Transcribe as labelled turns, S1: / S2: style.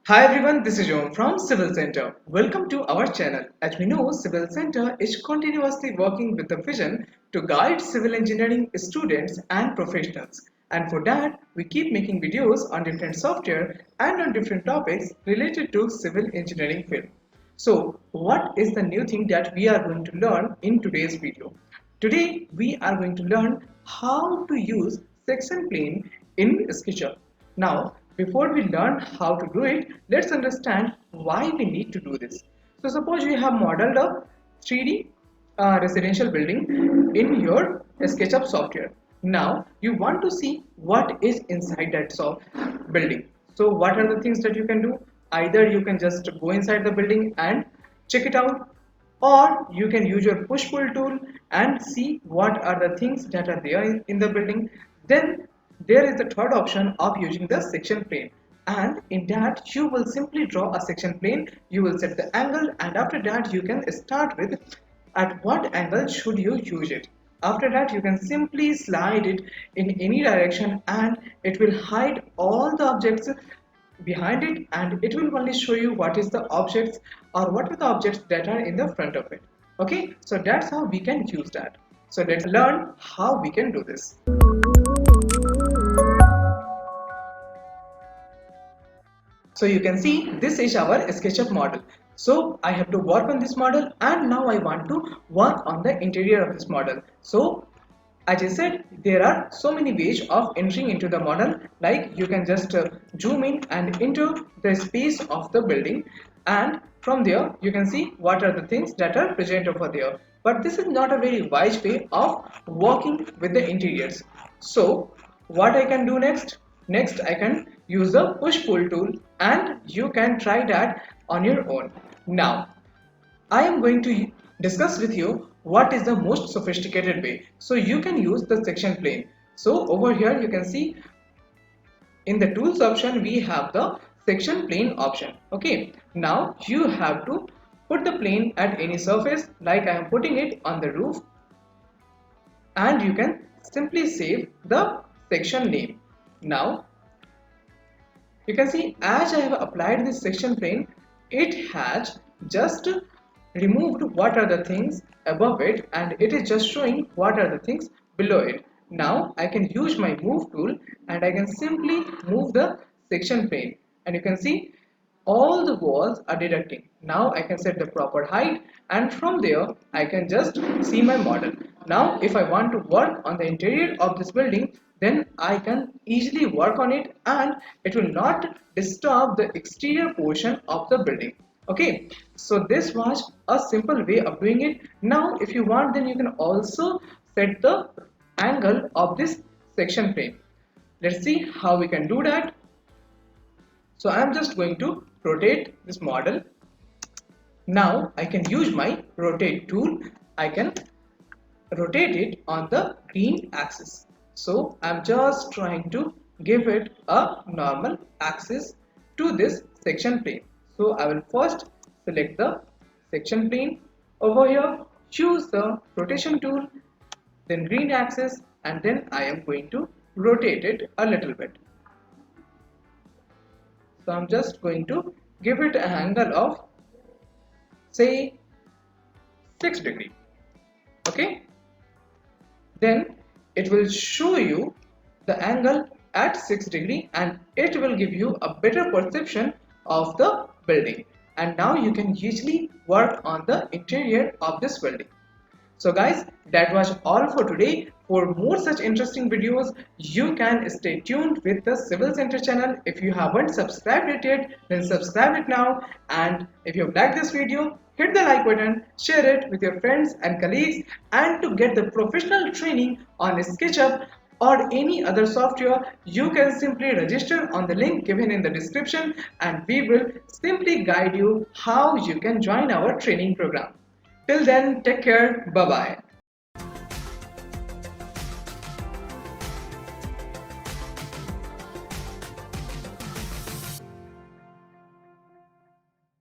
S1: Hi everyone, this is John from Civil Center. Welcome to our channel. As we know, Civil Center is continuously working with the vision to guide civil engineering students and professionals. And for that, we keep making videos on different software and on different topics related to civil engineering field. So, what is the new thing that we are going to learn in today's video? Today, we are going to learn how to use section plane in SketchUp. Now, before we learn how to do it, let's understand why we need to do this. So, suppose you have modeled a 3D residential building in your SketchUp software. Now, you want to see what is inside that building. So, what are the things that you can do? Either you can just go inside the building and check it out, or you can use your push pull tool and see what are the things that are there in the building. Then there is the third option of using the section plane, and in that you will simply draw a section plane. You will set the angle, and after that you can start with at what angle should you use it. After that you can simply slide it in any direction and it will hide all the objects behind it, and it will only show you what is the objects or what are the objects that are in the front of it. Okay, so that's how we can use that. So let's learn how we can do this. So you can see this is our SketchUp model. So I have to work on this model, and now I want to work on the interior of this model. So as I said, there are so many ways of entering into the model. Like you can just zoom in and enter the space of the building, and from there you can see what are the things that are present over there. But this is not a very wise way of working with the interiors. So what I can do next I can use the push pull tool, and you can try that on your own. Now I am going to discuss with you what is the most sophisticated way. So you can use the section plane. So over here you can see in the tools option we have the section plane option. Okay, now you have to put the plane at any surface, like I am putting it on the roof, and you can simply save the section name. Now you can see as I have applied this section plane, it has just removed what are the things above it, and it is just showing what are the things below it. Now I can use my move tool and I can simply move the section plane, and you can see all the walls are deducting. Now I can set the proper height, and from there I can just see my model. Now if I want to work on the interior of this building, then I can easily work on it and it will not disturb the exterior portion of the building. Okay, so this was a simple way of doing it. Now if you want, then you can also set the angle of this section plane. Let's see how we can do that. So I am just going to rotate this model. Now I can use my rotate tool. I can rotate it on the green axis. So I'm just trying to give it a normal axis to this section plane. So I will first select the section plane over here, choose the rotation tool, then green axis, and then I am going to rotate it a little bit. So I'm just going to give it an angle of say 6 degree. Okay, then it will show you the angle at 6 degree, and it will give you a better perception of the building, and now you can easily work on the interior of this building. So guys, that was all for today. For more such interesting videos, you can stay tuned with the Civil Center channel. If you haven't subscribed it yet, then subscribe it now. And if you liked this video, hit the like button, share it with your friends and colleagues. And to get the professional training on SketchUp or any other software, you can simply register on the link given in the description, and we will simply guide you how you can join our training program. Till then, take care. Bye bye.